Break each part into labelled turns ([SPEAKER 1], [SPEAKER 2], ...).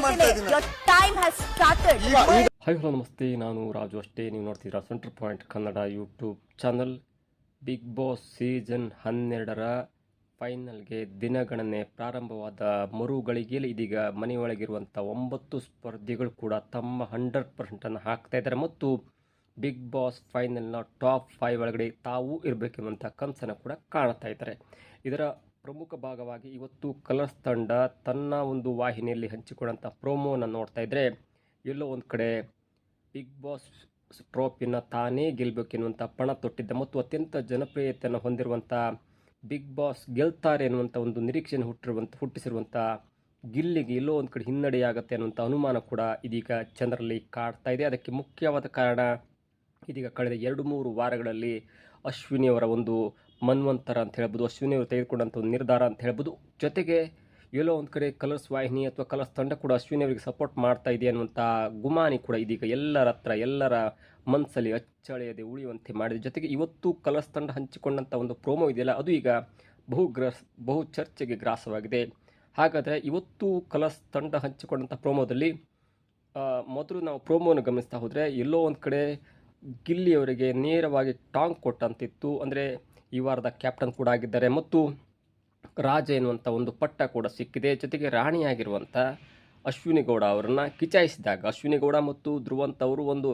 [SPEAKER 1] ಹೇಳ್ತೀನಿ, your time has started.
[SPEAKER 2] Hi hello ನಮಸ್ತೆ, ನಾನು ರಾಜು ಅಷ್ಟೇ. ನೀವು ನೋಡ್ತಿದ್ದೀರಾ centre point Kannada YouTube channel. Bigg Boss season 12ರ ಫೈನಲ್ಗೆ ದಿನಗಣನೆ ಪ್ರಾರಂಭವಾದ ಮರುಗಳಿಗೆಯಲ್ಲಿ ಇದೀಗ ಮನೆಯೊಳಗಿರುವಂಥ 9 ಸ್ಪರ್ಧಿಗಳು ಕೂಡ ತಮ್ಮ 100% ಹಾಕ್ತಾ ಇದ್ದಾರೆ ಮತ್ತು ಬಿಗ್ ಬಾಸ್ ಫೈನಲ್ನ ಟಾಪ್ 5 ಒಳಗಡೆ ತಾವು ಇರಬೇಕೆನ್ನುವಂಥ ಕನಸನ್ನು ಕೂಡ ಕಾಣ್ತಾ ಇದ್ದಾರೆ. ಇದರ ಪ್ರಮುಖ ಭಾಗವಾಗಿ ಇವತ್ತು ಕಲರ್ಸ್ ತಂಡ ತನ್ನ ಒಂದು ವಾಹಿನಿಯಲ್ಲಿ ಹಂಚಿಕೊಂಡಂಥ ಪ್ರೋಮೋನ ನೋಡ್ತಾ ಇದ್ದರೆ ಎಲ್ಲೋ ಒಂದು ಕಡೆ ಬಿಗ್ ಬಾಸ್ ಟ್ರೋಫಿನ ತಾನೇ ಗೆಲ್ಲಬೇಕೆನ್ನುವಂಥ ಪಣ ತೊಟ್ಟಿದ್ದ ಮತ್ತು ಅತ್ಯಂತ ಜನಪ್ರಿಯತೆಯನ್ನು ಹೊಂದಿರುವಂಥ ಬಿಗ್ ಬಾಸ್ ಗೆಲ್ತಾರೆ ಎನ್ನುವಂಥ ಒಂದು ನಿರೀಕ್ಷೆಯನ್ನು ಹುಟ್ಟಿಸಿರುವಂಥ ಗಿಲ್ಲಿಗೆ ಎಲ್ಲೋ ಒಂದು ಕಡೆ ಹಿನ್ನಡೆಯಾಗುತ್ತೆ ಅನ್ನುವಂಥ ಅನುಮಾನ ಕೂಡ ಇದೀಗ ಜನರಲ್ಲಿ ಕಾಡ್ತಾ ಇದೆ. ಅದಕ್ಕೆ ಮುಖ್ಯವಾದ ಕಾರಣ ಇದೀಗ ಕಳೆದ 2-3 ವಾರಗಳಲ್ಲಿ ಅಶ್ವಿನಿಯವರ ಒಂದು ಮನ್ವಂತರ ಅಂತ ಹೇಳ್ಬೋದು, ಅಶ್ವಿನಿಯವರು ತೆಗೆದುಕೊಂಡಂಥ ಒಂದು ನಿರ್ಧಾರ ಅಂತ ಹೇಳ್ಬೋದು. ಜೊತೆಗೆ ಎಲ್ಲೋ ಒಂದು ಕಡೆ ಕಲರ್ಸ್ ವಾಹಿನಿ ಅಥವಾ ಕಲರ್ಸ್ ತಂಡ ಕೂಡ ಅಶ್ವಿನಿಯವರಿಗೆ ಸಪೋರ್ಟ್ ಮಾಡ್ತಾ ಇದೆ ಅನ್ನುವಂಥ ಗುಮಾನಿ ಕೂಡ ಇದೀಗ ಎಲ್ಲರ ಮನಸ್ಸಲ್ಲಿ ಅಚ್ಚಳಿಯದೆ ಉಳಿಯುವಂತೆ ಮಾಡಿದೆ. ಜೊತೆಗೆ ಇವತ್ತು ಕಲರ್ಸ್ ತಂಡ ಹಂಚಿಕೊಂಡಂಥ ಒಂದು ಪ್ರೋಮೋ ಇದೆಯಲ್ಲ, ಅದು ಈಗ ಬಹು ಚರ್ಚೆಗೆ ಗ್ರಾಸವಾಗಿದೆ. ಹಾಗಾದರೆ ಇವತ್ತು ಕಲರ್ಸ್ ತಂಡ ಹಂಚಿಕೊಂಡಂಥ ಪ್ರೋಮೋದಲ್ಲಿ ಮೊದಲು ನಾವು ಪ್ರೋಮೋನ ಗಮನಿಸ್ತಾ ಹೋದರೆ ಎಲ್ಲೋ ಒಂದು ಕಡೆ ಗಿಲ್ಲಿಯವರಿಗೆ ನೇರವಾಗಿ ಟಾಂಗ್ ಕೊಟ್ಟಂತಿತ್ತು. ಅಂದರೆ ಈ ವಾರದ ಕ್ಯಾಪ್ಟನ್ ಕೂಡ ಆಗಿದ್ದಾರೆ ಮತ್ತು ರಾಜ ಎನ್ನುವಂಥ ಒಂದು ಪಟ್ಟ ಕೂಡ ಸಿಕ್ಕಿದೆ. ಜೊತೆಗೆ ರಾಣಿಯಾಗಿರುವಂಥ ಅಶ್ವಿನಿ ಗೌಡ ಅವರನ್ನು ಕಿಚಾಯಿಸಿದಾಗ ಅಶ್ವಿನಿ ಗೌಡ ಮತ್ತು ಧ್ರುವಂತ್ ಅವರು ಒಂದು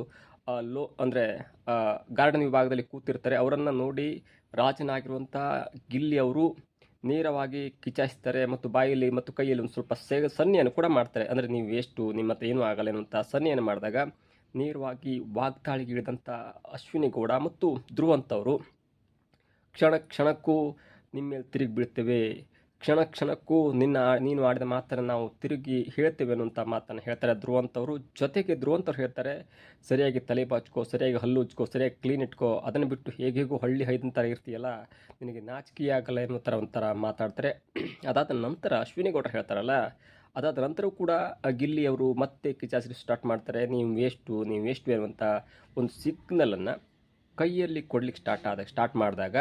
[SPEAKER 2] ಗಾರ್ಡನ್ ವಿಭಾಗದಲ್ಲಿ ಕೂತಿರ್ತಾರೆ. ಅವರನ್ನು ನೋಡಿ ರಾಜನಾಗಿರುವಂಥ ಗಿಲ್ಲಿ ಅವರು ನೇರವಾಗಿ ಕಿಚಾಯಿಸ್ತಾರೆ ಮತ್ತು ಬಾಯಲ್ಲಿ ಮತ್ತು ಕೈಯಲ್ಲಿ ಒಂದು ಸ್ವಲ್ಪ ಸನ್ನೆಯನ್ನು ಕೂಡ ಮಾಡ್ತಾರೆ. ಅಂದರೆ ನೀವು ಎಷ್ಟು ನಿಮ್ಮ ಹತ್ರ ಏನೂ ಆಗಲ್ಲ ಎನ್ನುವಂಥ ಸನ್ನೆಯನ್ನು ಮಾಡಿದಾಗ ನೇರವಾಗಿ ವಾಗ್ದಾಳಿಗೆ ಇಳಿದಂಥ ಅಶ್ವಿನಿ ಗೌಡ ಮತ್ತು ಧ್ರುವಂತ್ ಅವರು ಕ್ಷಣಕ್ಕೂ ನಿಮ್ಮ ಮೇಲೆ ತಿರುಗಿ ಬೀಳ್ತೇವೆ, ಕ್ಷಣಕ್ಕೂ ನೀನು ಆಡಿದ ಮಾತನ್ನು ನಾವು ತಿರುಗಿ ಹೇಳ್ತೇವೆ ಅನ್ನುವಂಥ ಮಾತನ್ನು ಹೇಳ್ತಾರೆ ಧ್ರುವಂತ್ ಅವರು. ಜೊತೆಗೆ ಧ್ರುವಂತ್ ಅವರು ಹೇಳ್ತಾರೆ, ಸರಿಯಾಗಿ ತಲೆ ಬಾಚ್ಕೋ, ಸರಿಯಾಗಿ ಹಲ್ಲು ಉಜ್ಕೋ, ಸರಿಯಾಗಿ ಕ್ಲೀನ್ ಇಟ್ಕೋ, ಅದನ್ನು ಬಿಟ್ಟು ಹೇಗೂ ಹಳ್ಳಿ ಹೈದಂಥ ಇರ್ತೀಯಲ್ಲ, ನಿನಗೆ ನಾಚಿಕೆ ಆಗಲ್ಲ ಎನ್ನುವ ಒಂಥರ ಮಾತಾಡ್ತಾರೆ. ಅದಾದ ನಂತರ ಅಶ್ವಿನಿ ಗೌಡ ಹೇಳ್ತಾರಲ್ಲ, ಅದಾದ ನಂತರವೂ ಕೂಡ ಗಿಲ್ಲಿ ಅವರು ಮತ್ತೆ ಕಿಚಾಯಿಸಿ ಸ್ಟಾರ್ಟ್ ಮಾಡ್ತಾರೆ. ನೀವು ವೇಸ್ಟು ಅನ್ನುವಂಥ ಒಂದು ಸಿಗ್ನಲನ್ನು ಕೈಯಲ್ಲಿ ಕೊಡ್ಲಿಕ್ಕೆ ಸ್ಟಾರ್ಟ್ ಮಾಡಿದಾಗ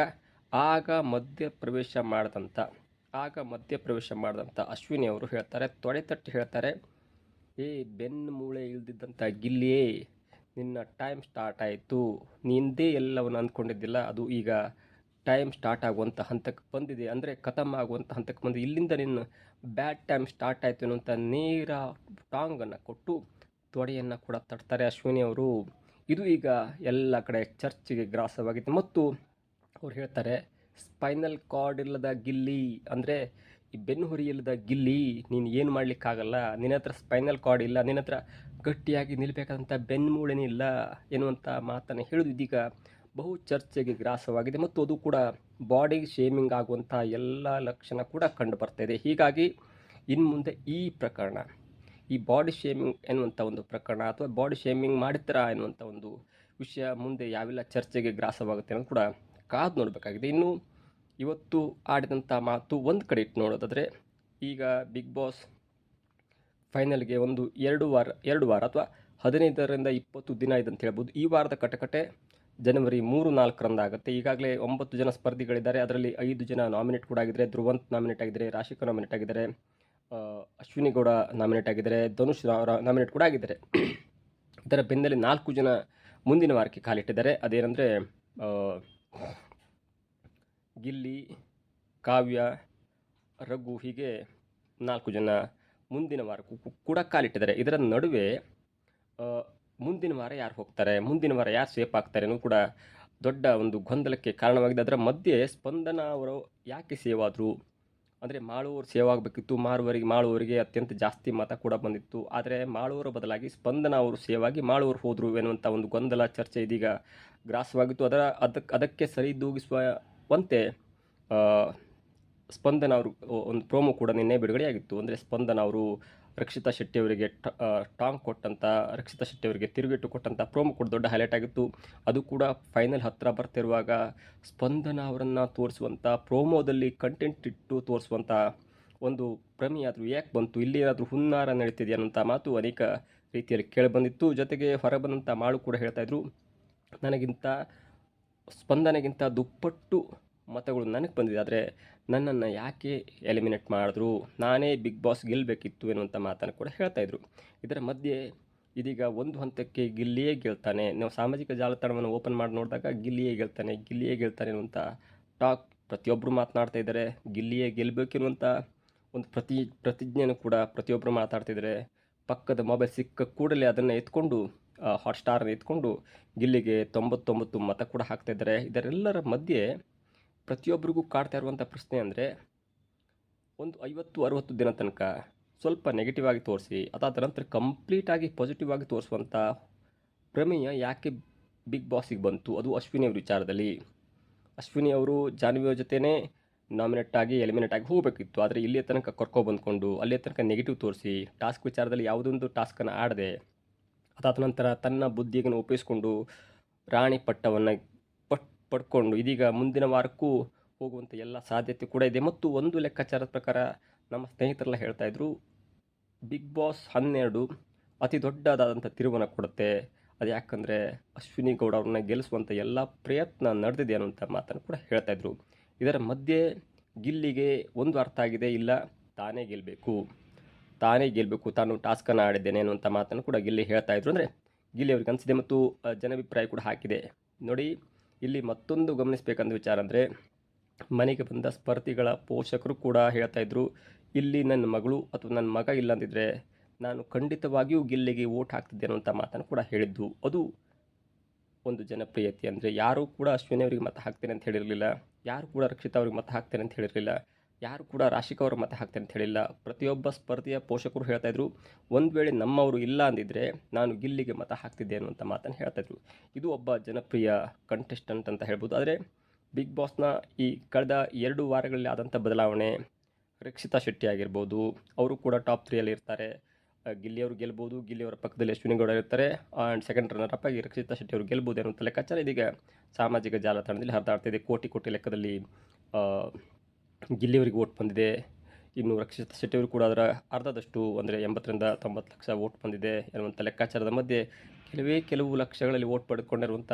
[SPEAKER 2] ಆಗ ಮಧ್ಯ ಪ್ರವೇಶ ಮಾಡಿದಂಥ ಅಶ್ವಿನಿ ಅವರು ಹೇಳ್ತಾರೆ, ತೊಡೆ ತಟ್ಟಿ ಹೇಳ್ತಾರೆ, ಬೆನ್ನು ಮೂಳೆ ಇಲ್ದಿದ್ದಂಥ ಗಿಲ್ಲಿಯೇ, ನಿನ್ನ ಟೈಮ್ ಸ್ಟಾರ್ಟ್ ಆಯಿತು. ನಿಂದೇ ಎಲ್ಲವನ್ನು ಅಂದ್ಕೊಂಡಿದ್ದಿಲ್ಲ, ಅದು ಈಗ ಟೈಮ್ ಸ್ಟಾರ್ಟ್ ಆಗುವಂಥ ಹಂತಕ್ಕೆ ಬಂದಿದೆ, ಅಂದರೆ ಖತಮ್ ಆಗುವಂಥ ಹಂತಕ್ಕೆ ಬಂದಿದೆ. ಇಲ್ಲಿಂದ ನಿನ್ನ ಬ್ಯಾಡ್ ಟೈಮ್ ಸ್ಟಾರ್ಟ್ ಆಯಿತು ಅನ್ನುವಂಥ ನೇರ ಟಾಂಗನ್ನು ಕೊಟ್ಟು ತೊಡೆಯನ್ನು ಕೂಡ ತಟ್ತಾರೆ ಅಶ್ವಿನಿ ಅವರು. ಇದು ಈಗ ಎಲ್ಲ ಕಡೆ ಚರ್ಚೆಗೆ ಗ್ರಾಸವಾಗಿದೆ ಮತ್ತು ಅವ್ರು ಹೇಳ್ತಾರೆ, ಸ್ಪೈನಲ್ ಕಾರ್ಡ್ ಇಲ್ಲದ ಗಿಲ್ಲಿ, ಅಂದರೆ ಈ ಬೆನ್ನು ಹುರಿ ಇಲ್ಲದ ಗಿಲ್ಲಿ, ನೀನು ಏನು ಮಾಡಲಿಕ್ಕಾಗಲ್ಲ, ನಿನ್ನ ಹತ್ರ ಸ್ಪೈನಲ್ ಕಾರ್ಡ್ ಇಲ್ಲ, ನಿನ್ನ ಹತ್ರ ಗಟ್ಟಿಯಾಗಿ ನಿಲ್ಲಬೇಕಾದಂಥ ಬೆನ್ನು ಮೂಳೆನೇ ಇಲ್ಲ ಎನ್ನುವಂಥ ಮಾತನ್ನು ಹೇಳೋದು ಇದೀಗ ಬಹು ಚರ್ಚೆಗೆ ಗ್ರಾಸವಾಗಿದೆ ಮತ್ತು ಅದು ಕೂಡ ಬಾಡಿ ಶೇಮಿಂಗ್ ಆಗುವಂಥ ಎಲ್ಲ ಲಕ್ಷಣ ಕೂಡ ಕಂಡು ಬರ್ತಾ ಇದೆ. ಹೀಗಾಗಿ ಇನ್ನು ಮುಂದೆ ಈ ಬಾಡಿ ಶೇಮಿಂಗ್ ಎನ್ನುವಂಥ ಒಂದು ಪ್ರಕರಣ ಅಥವಾ ಬಾಡಿ ಶೇಮಿಂಗ್ ಮಾಡಿದ್ರಾ ಎನ್ನುವಂಥ ಒಂದು ವಿಷಯ ಮುಂದೆ ಯಾವೆಲ್ಲ ಚರ್ಚೆಗೆ ಗ್ರಾಸವಾಗುತ್ತೆ ಅನ್ನೋದು ಕೂಡ ಕಾದು ನೋಡಬೇಕಾಗಿದೆ. ಇನ್ನು ಇವತ್ತು ಆಡಿದಂಥ ಮಾತು ಒಂದು ಕಡೆ ಇಟ್ಟು ನೋಡೋದಾದರೆ, ಈಗ ಬಿಗ್ ಬಾಸ್ ಫೈನಲ್ಗೆ ಒಂದು 2 ವಾರ ಅಥವಾ 15ರಿಂದ 20 ದಿನ ಇದೆ ಅಂತ ಹೇಳ್ಬೋದು. ಈ ವಾರದ ಕಟಕಟೆ ಜನವರಿ 3-4ರಂದು ಆಗುತ್ತೆ. ಈಗಾಗಲೇ 9 ಜನ ಸ್ಪರ್ಧಿಗಳಿದ್ದಾರೆ. ಅದರಲ್ಲಿ 5 ಜನ ನಾಮಿನೇಟ್ ಕೂಡ ಆಗಿದ್ದಾರೆ. ಧ್ರುವಂತ್ ನಾಮಿನೇಟ್ ಆಗಿದ್ದಾರೆ, ರಾಶಿಕಾ ನಾಮಿನೇಟ್ ಆಗಿದ್ದಾರೆ, ಅಶ್ವಿನಿ ಗೌಡ ನಾಮಿನೇಟ್ ಆಗಿದ್ದಾರೆ, ಧನುಷ್ ನಾಮಿನೇಟ್ ಕೂಡ ಆಗಿದ್ದಾರೆ. ಇದರ ಬೆನ್ನಲ್ಲೇ 4 ಜನ ಮುಂದಿನ ವಾರಕ್ಕೆ ಕಾಲಿಟ್ಟಿದ್ದಾರೆ. ಅದೇನೆಂದರೆ ಗಿಲ್ಲಿ, ಕಾವ್ಯ, ರಘು, ಹೀಗೆ 4 ಜನ ಮುಂದಿನ ವಾರಕ್ಕೂ ಕೂಡ ಕಾಲಿಟ್ಟಿದ್ದಾರೆ. ಇದರ ನಡುವೆ ಮುಂದಿನ ವಾರ ಯಾರು ಹೋಗ್ತಾರೆ, ಮುಂದಿನ ವಾರ ಯಾರು ಸೇಫ್ ಆಗ್ತಾರೆ ಅನ್ನೋದು ಕೂಡ ದೊಡ್ಡ ಒಂದು ಗೊಂದಲಕ್ಕೆ ಕಾರಣವಾಗಿದೆ. ಅದರ ಮಧ್ಯೆ ಸ್ಪಂದನ ಅವರು ಯಾಕೆ ಸೇವ್ ಆದರು, ಅಂದರೆ ಮಾಳುವರು ಸೇವ್ ಆಗಬೇಕಿತ್ತು, ಮಾಳುವರಿಗೆ ಅತ್ಯಂತ ಜಾಸ್ತಿ ಮತ ಕೂಡ ಬಂದಿತ್ತು. ಆದರೆ ಮಾಳುವರ ಬದಲಾಗಿ ಸ್ಪಂದನ ಅವರು ಸೇವ್ ಆಗಿ ಮಾಳುವರು ಹೋದರು ಎನ್ನುವಂಥ ಒಂದು ಗೊಂದಲ ಚರ್ಚೆ ಇದೀಗ ಗ್ರಾಸವಾಗಿತ್ತು. ಅದಕ್ಕೆ ಸರಿದೂಗಿಸುವಂತೆ ಸ್ಪಂದನ ಅವರು ಒಂದು ಪ್ರೋಮೋ ಕೂಡ ನಿನ್ನೆ ಬಿಡುಗಡೆಯಾಗಿತ್ತು. ಅಂದರೆ ಸ್ಪಂದನ ಅವರು ರಕ್ಷಿತಾ ಶೆಟ್ಟಿ ಅವರಿಗೆ ಟಾಂಗ್ ಕೊಟ್ಟಂಥ, ರಕ್ಷಿತಾ ಶೆಟ್ಟಿ ಅವರಿಗೆ ತಿರುಗೇಟು ಕೊಟ್ಟಂಥ ಪ್ರೋಮೋ ಕೂಡ ದೊಡ್ಡ ಹೈಲೈಟ್ ಆಗಿತ್ತು. ಅದು ಕೂಡ ಫೈನಲ್ ಹತ್ತಿರ ಬರ್ತಿರುವಾಗ ಸ್ಪಂದನ ಅವರನ್ನು ತೋರಿಸುವಂಥ ಪ್ರೋಮೋದಲ್ಲಿ ಕಂಟೆಂಟ್ ಇಟ್ಟು ತೋರಿಸುವಂಥ ಒಂದು ಪ್ರಮೇಯಾದರೂ ಯಾಕೆ ಬಂತು, ಇಲ್ಲಿ ಏನಾದರೂ ಹುನ್ನಾರ ನಡೀತಿದೆಯಾ ಅನ್ನೋಂಥ ಮಾತು ಅನೇಕ ರೀತಿಯಲ್ಲಿ ಕೇಳಿಬಂದಿತ್ತು. ಜೊತೆಗೆ ಹೊರಬಂದಂಥ ಮಾಳು ಕೂಡ ಹೇಳ್ತಾಯಿದ್ರು, ನನಗಿಂತ ಸ್ಪಂದನೆಗಿಂತ ದುಪ್ಪಟ್ಟು ಮತಗಳು ನನಗೆ ಬಂದಿದೆ. ಆದರೆ ನನ್ನನ್ನು ಯಾಕೆ ಎಲಿಮಿನೇಟ್ ಮಾಡಿದ್ರು, ನಾನೇ ಬಿಗ್ ಬಾಸ್ ಗೆಲ್ಲಬೇಕಿತ್ತು ಎನ್ನುವಂಥ ಮಾತನ್ನು ಕೂಡ ಹೇಳ್ತಾಯಿದ್ರು. ಇದರ ಮಧ್ಯೆ ಇದೀಗ ಒಂದು ಹಂತಕ್ಕೆ ಗಿಲ್ಲಿಯೇ ಗೆಲ್ತಾನೆ, ನಾವು ಸಾಮಾಜಿಕ ಜಾಲತಾಣವನ್ನು ಓಪನ್ ಮಾಡಿ ನೋಡಿದಾಗ ಗಿಲ್ಲಿಯೇ ಗೆಲ್ತಾನೆ ಅನ್ನುವಂಥ ಟಾಕ್ ಪ್ರತಿಯೊಬ್ಬರು ಮಾತನಾಡ್ತಾ ಇದ್ದಾರೆ. ಗಿಲ್ಲಿಯೇ ಗೆಲ್ಲಬೇಕಿರುವಂಥ ಒಂದು ಪ್ರತಿಜ್ಞೆಯನ್ನು ಕೂಡ ಪ್ರತಿಯೊಬ್ಬರು ಮಾತಾಡ್ತಿದ್ದಾರೆ. ಪಕ್ಕದ ಮೊಬೈಲ್ ಸಿಕ್ಕ ಕೂಡಲೇ ಅದನ್ನು ಎತ್ಕೊಂಡು ಹಾಟ್ಸ್ಟಾರನ್ನು ಎತ್ಕೊಂಡು ಗಿಲ್ಲಿಗೆ 99 ಮತ ಕೂಡ ಹಾಕ್ತಾಯಿದ್ದಾರೆ. ಇದರೆಲ್ಲರ ಮಧ್ಯೆ ಪ್ರತಿಯೊಬ್ಬರಿಗೂ ಕಾಡ್ತಾ ಇರುವಂಥ ಪ್ರಶ್ನೆ ಅಂದರೆ, ಒಂದು 50-60 ದಿನ ತನಕ ಸ್ವಲ್ಪ ನೆಗೆಟಿವ್ ಆಗಿ ತೋರಿಸಿ, ಅದಾದ ನಂತರ ಕಂಪ್ಲೀಟಾಗಿ ಪಾಸಿಟಿವ್ ಆಗಿ ತೋರಿಸುವಂಥ ಪ್ರಮೇಯ ಯಾಕೆ ಬಿಗ್ ಬಾಸಿಗೆ ಬಂತು? ಅದು ಅಶ್ವಿನಿ ಅವ್ರ ವಿಚಾರದಲ್ಲಿ. ಅಶ್ವಿನಿ ಅವರು ಜಾನ್ವಿ ಅವ್ರ ಜೊತೆನೇ ನಾಮಿನೇಟ್ ಆಗಿ ಎಲಿಮಿನೇಟ್ ಆಗಿ ಹೋಗಬೇಕಿತ್ತು. ಆದರೆ ಇಲ್ಲಿಯ ತನಕ ಕರ್ಕೊಬಂದ್ಕೊಂಡು ಅಲ್ಲಿಯ ತನಕ ನೆಗೆಟಿವ್ ತೋರಿಸಿ, ಟಾಸ್ಕ್ ವಿಚಾರದಲ್ಲಿ ಯಾವುದೊಂದು ಟಾಸ್ಕನ್ನು ಆಡದೆ, ಅದಾದ ನಂತರ ತನ್ನ ಬುದ್ಧಿಯನ್ನು ಉಪಯೋಗಿಸ್ಕೊಂಡು ರಾಣಿ ಪಟ್ಟವನ್ನು ಪಡ್ಕೊಂಡು ಇದೀಗ ಮುಂದಿನ ವಾರಕ್ಕೂ ಹೋಗುವಂಥ ಎಲ್ಲ ಸಾಧ್ಯತೆ ಕೂಡ ಇದೆ. ಮತ್ತು ಒಂದು ಲೆಕ್ಕಾಚಾರದ ಪ್ರಕಾರ ನಮ್ಮ ಸ್ನೇಹಿತರೆಲ್ಲ ಹೇಳ್ತಾಯಿದ್ರು, ಬಿಗ್ ಬಾಸ್ 12 ಅತಿ ದೊಡ್ಡದಾದಂಥ ತಿರುವನ್ನು ಕೊಡುತ್ತೆ. ಅದು ಯಾಕಂದರೆ ಅಶ್ವಿನಿ ಗೌಡ ಅವ್ರನ್ನ ಗೆಲ್ಲಿಸುವಂಥ ಎಲ್ಲ ಪ್ರಯತ್ನ ನಡೆದಿದೆ ಅನ್ನುವಂಥ ಮಾತನ್ನು ಕೂಡ ಹೇಳ್ತಾಯಿದ್ರು. ಇದರ ಮಧ್ಯೆ ಗಿಲ್ಲಿಗೆ ಒಂದು ಅರ್ಥ ಆಗಿದೆ, ಇಲ್ಲ ತಾನೇ ಗೆಲ್ಲಬೇಕು, ತಾನು ಟಾಸ್ಕನ್ನು ಆಡಿದ್ದೇನೆ ಅನ್ನುವಂಥ ಮಾತನ್ನು ಕೂಡ ಗಿಲ್ಲಿ ಹೇಳ್ತಾಯಿದ್ರು. ಅಂದರೆ ಗಿಲ್ಲಿ ಅವ್ರಿಗೆ ಅನಿಸಿದೆ ಮತ್ತು ಜನಾಭಿಪ್ರಾಯ ಕೂಡ ಹಾಕಿದೆ. ನೋಡಿ, ಇಲ್ಲಿ ಮತ್ತೊಂದು ಗಮನಿಸಬೇಕಂದ ವಿಚಾರ ಅಂದರೆ, ಮನೆಗೆ ಬಂದ ಸ್ಪರ್ಧಿಗಳ ಪೋಷಕರು ಕೂಡ ಹೇಳ್ತಾಯಿದ್ರು, ಇಲ್ಲಿ ನನ್ನ ಮಗಳು ಅಥವಾ ನನ್ನ ಮಗ ಇಲ್ಲ ಅಂದಿದ್ರೆ ನಾನು ಖಂಡಿತವಾಗಿಯೂ ಗಿಲ್ಲಿಗೆ ವೋಟ್ ಹಾಕ್ತಿದ್ದೆ ಅನ್ನುವಂಥ ಮಾತನ್ನು ಕೂಡ ಹೇಳಿದ್ದು. ಅದು ಒಂದು ಜನಪ್ರಿಯತೆ. ಅಂದರೆ ಯಾರೂ ಕೂಡ ಅಶ್ವಿನಿ ಅವರಿಗೆ ಮತ ಹಾಕ್ತೇನೆ ಅಂತ ಹೇಳಿರಲಿಲ್ಲ, ಯಾರು ಕೂಡ ರಕ್ಷಿತಾ ಅವ್ರಿಗೆ ಮತ ಹಾಕ್ತೇನೆ ಅಂತ ಹೇಳಿರಲಿಲ್ಲ, ಯಾರು ಕೂಡ ರಾಶಿಕಾ ಅವ್ರ ಮತ ಹಾಕ್ತೇನೆ ಅಂತ ಹೇಳಿಲ್ಲ. ಪ್ರತಿಯೊಬ್ಬ ಸ್ಪರ್ಧೆಯ ಪೋಷಕರು ಹೇಳ್ತಾಯಿದ್ರು, ಒಂದು ವೇಳೆ ನಮ್ಮವರು ಇಲ್ಲ ಅಂದಿದ್ರೆ ನಾನು ಗಿಲ್ಲಿಗೆ ಮತ ಹಾಕ್ತಿದ್ದೆ ಅನ್ನುವಂಥ ಮಾತನ್ನು ಹೇಳ್ತಾಯಿದ್ರು. ಇದು ಒಬ್ಬ ಜನಪ್ರಿಯ ಕಂಟೆಸ್ಟೆಂಟ್ ಅಂತ ಹೇಳ್ಬೋದು. ಆದರೆ ಬಿಗ್ ಬಾಸ್ನ ಈ ಕಳೆದ 2 ವಾರಗಳಲ್ಲಿ ಆದಂಥ ಬದಲಾವಣೆ, ರಕ್ಷಿತಾ ಶೆಟ್ಟಿ ಆಗಿರ್ಬೋದು, ಅವರು ಕೂಡ ಟಾಪ್ 3 ಇರ್ತಾರೆ. ಗಿಲ್ಲಿಯವರು ಗೆಲ್ಬೋದು, ಗಿಲ್ಲಿಯವರ ಪಕ್ಕದಲ್ಲಿ ಅಶ್ವಿನಿ ಗೌಡ ಇರ್ತಾರೆ. ಆ್ಯಂಡ್ ಸೆಕೆಂಡ್ ರನ್ನರ್ ಅಪ್ ಆಗಿ ರಕ್ಷಿತಾ ಶೆಟ್ಟಿ ಅವರು ಗೆಲ್ಬೋದು ಅನ್ನುವಂಥ ಲೆಕ್ಕಾಚಾರ ಇದೀಗ ಸಾಮಾಜಿಕ ಜಾಲತಾಣದಲ್ಲಿ ಹರಿದಾಡ್ತಿದೆ. ಕೋಟಿ ಲೆಕ್ಕದಲ್ಲಿ ಗಿಲ್ಲಿಯವರಿಗೆ ವೋಟ್ ಬಂದಿದೆ. ಇನ್ನು ರಕ್ಷಿತಾ ಶೆಟ್ಟಿ ಅವರು ಕೂಡ ಅದರ ಅರ್ಧದಷ್ಟು ಅಂದರೆ 80-90 ಲಕ್ಷ ವೋಟ್ ಬಂದಿದೆ ಎನ್ನುವಂಥ ಲೆಕ್ಕಾಚಾರದ ಮಧ್ಯೆ ಕೆಲವು ಲಕ್ಷಗಳಲ್ಲಿ ವೋಟ್ ಪಡೆದುಕೊಂಡಿರುವಂಥ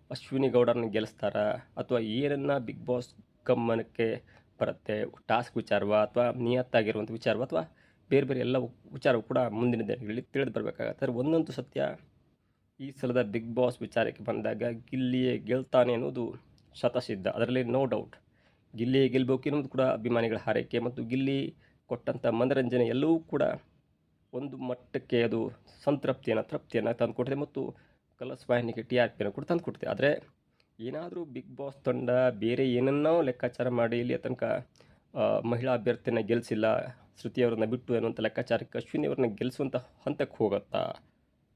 [SPEAKER 2] ಅಶ್ವಿನಿ ಗೌಡರನ್ನ ಗೆಲ್ಲಿಸ್ತಾರಾ, ಅಥವಾ ಏನನ್ನ ಬಿಗ್ ಬಾಸ್ ಗಮನಕ್ಕೆ ಬರುತ್ತೆ? ಟಾಸ್ಕ್ ವಿಚಾರವ, ಅಥವಾ ನಿಯತ್ತಾಗಿರುವಂಥ ವಿಚಾರವ, ಅಥವಾ ಬೇರೆ ಎಲ್ಲ ವಿಚಾರವು ಕೂಡ ಮುಂದಿನ ದಿನಗಳಲ್ಲಿ ತಿಳಿದು ಬರಬೇಕಾಗತ್ತೆ. ಆದರೆ ಒಂದೊಂದು ಸತ್ಯ, ಈ ಸಲದ ಬಿಗ್ ಬಾಸ್ ವಿಚಾರಕ್ಕೆ ಬಂದಾಗ ಗಿಲ್ಲಿಯೇ ಗೆಲ್ತಾನೆ ಅನ್ನೋದು ಶತಸಿದ್ಧ, ಅದರಲ್ಲಿ ನೋ ಡೌಟ್. ಗಿಲ್ಲಿಯೇ ಗೆಲ್ಲಬೇಕು ಎನ್ನುವುದು ಕೂಡ ಅಭಿಮಾನಿಗಳ ಹಾರೈಕೆ. ಮತ್ತು ಗಿಲ್ಲಿ ಕೊಟ್ಟಂಥ ಮನರಂಜನೆ ಎಲ್ಲವೂ ಕೂಡ ಒಂದು ಮಟ್ಟಕ್ಕೆ ಅದು ತೃಪ್ತಿಯನ್ನು ತಂದುಕೊಟ್ಟಿದೆ ಮತ್ತು ಕಲರ್ಸ್ ವಾಹಿನಿಗೆ TRPಯನ್ನು ಕೂಡ ತಂದುಕೊಟ್ಟಿದೆ. ಆದರೆ ಏನಾದರೂ ಬಿಗ್ ಬಾಸ್ ತಂಡ ಬೇರೆ ಏನನ್ನೋ ಲೆಕ್ಕಾಚಾರ ಮಾಡಿ ಇಲ್ಲಿ ತನಕ ಮಹಿಳಾ ಅಭ್ಯರ್ಥಿಯನ್ನು ಗೆಲ್ಲಿಸಿಲ್ಲ, ಶ್ರುತಿಯವರನ್ನ ಬಿಟ್ಟು ಅನ್ನುವಂಥ ಲೆಕ್ಕಾಚಾರಕ್ಕೆ ಅಶ್ವಿನಿ ಅವ್ರನ್ನ ಗೆಲ್ಲಿಸುವಂಥ ಹಂತಕ್ಕೆ ಹೋಗುತ್ತಾ?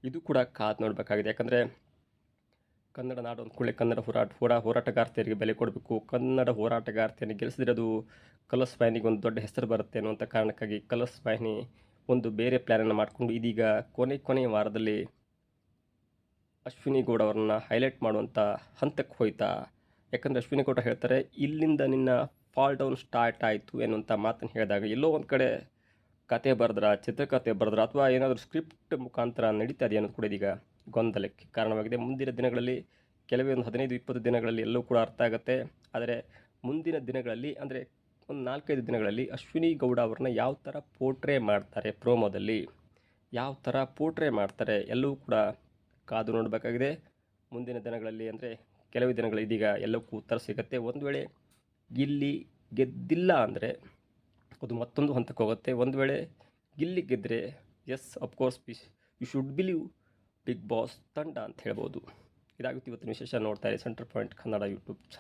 [SPEAKER 2] ಇದು ಕೂಡ ಕಾದು ನೋಡಬೇಕಾಗಿದೆ. ಯಾಕಂದರೆ ಕನ್ನಡ ನಾಡು ಅಂದ್ಕೊಳ್ಳಿ, ಕನ್ನಡ ಹೋರಾಟಗಾರ್ತಿಯರಿಗೆ ಬೆಲೆ ಕೊಡಬೇಕು. ಕನ್ನಡ ಹೋರಾಟಗಾರ್ತಿಯನ್ನು ಗೆಲ್ಲಿಸಿದ್ರೆ ಅದು ಕಲರ್ಸ್ ವಾಹಿನಿಗೆ ಒಂದು ದೊಡ್ಡ ಹೆಸರು ಬರುತ್ತೆ ಅನ್ನುವಂಥ ಕಾರಣಕ್ಕಾಗಿ ಕಲರ್ಸ್ ವಾಹಿನಿ ಒಂದು ಬೇರೆ ಪ್ಲ್ಯಾನನ್ನು ಮಾಡಿಕೊಂಡು ಇದೀಗ ಕೊನೆಯ ವಾರದಲ್ಲಿ ಅಶ್ವಿನಿ ಗೌಡ ಅವ್ರನ್ನ ಹೈಲೈಟ್ ಮಾಡುವಂಥ ಹಂತಕ್ಕೆ ಹೋಯ್ತಾ? ಯಾಕಂದರೆ ಅಶ್ವಿನಿ ಗೌಡ ಹೇಳ್ತಾರೆ, ಇಲ್ಲಿಂದ ನಿನ್ನ ಫಾಲ್ ಡೌನ್ ಸ್ಟಾರ್ಟ್ ಆಯಿತು ಎನ್ನುವಂಥ ಮಾತನ್ನು ಹೇಳಿದಾಗ ಎಲ್ಲೋ ಒಂದು ಕಡೆ ಕತೆ ಬರೆದ್ರ, ಚಿತ್ರಕಥೆ ಬರೆದ್ರ, ಅಥವಾ ಏನಾದರೂ ಸ್ಕ್ರಿಪ್ಟ್ ಮುಖಾಂತರ ನಡೀತಾ ಇದೆ ಅನ್ನೋದು ಕೂಡ ಇದೀಗ ಗೊಂದಲಕ್ಕೆ ಕಾರಣವಾಗಿದೆ. ಮುಂದಿನ ದಿನಗಳಲ್ಲಿ ಕೆಲವೇ ಒಂದು 15-20 ದಿನಗಳಲ್ಲಿ ಎಲ್ಲವೂ ಕೂಡ ಅರ್ಥ ಆಗುತ್ತೆ. ಆದರೆ ಮುಂದಿನ ದಿನಗಳಲ್ಲಿ ಅಂದರೆ ಒಂದು 4-5 ದಿನಗಳಲ್ಲಿ ಅಶ್ವಿನಿ ಗೌಡ ಅವ್ರನ್ನ ಯಾವ ಥರ ಪೋರ್ಟ್ರೇ ಮಾಡ್ತಾರೆ, ಪ್ರೋಮೋದಲ್ಲಿ ಯಾವ ಥರ ಪೋರ್ಟ್ರೇ ಮಾಡ್ತಾರೆ, ಎಲ್ಲವೂ ಕೂಡ ಕಾದು ನೋಡಬೇಕಾಗಿದೆ. ಮುಂದಿನ ದಿನಗಳಲ್ಲಿ ಅಂದರೆ ಕೆಲವೇ ದಿನಗಳು ಇದೀಗ ಎಲ್ಲಕ್ಕೂ ಉತ್ತರ ಸಿಗುತ್ತೆ. ಒಂದು ವೇಳೆ ಗಿಲ್ಲಿ ಗೆದ್ದಿಲ್ಲ ಅಂದರೆ ಅದು ಮತ್ತೊಂದು ಹಂತಕ್ಕೆ ಹೋಗುತ್ತೆ. ಒಂದು ವೇಳೆ ಗಿಲ್ಲಿ ಗೆದ್ದರೆ yes of course you should believe Bigg Boss ತಂಡ ಅಂತ ಹೇಳ್ಬೋದು. ಇದಾಗುತ್ತೆ ಇವತ್ತಿನ ವಿಶೇಷ. ನೋಡ್ತಾ ಇರಿ Centre point Kannada YouTube channel.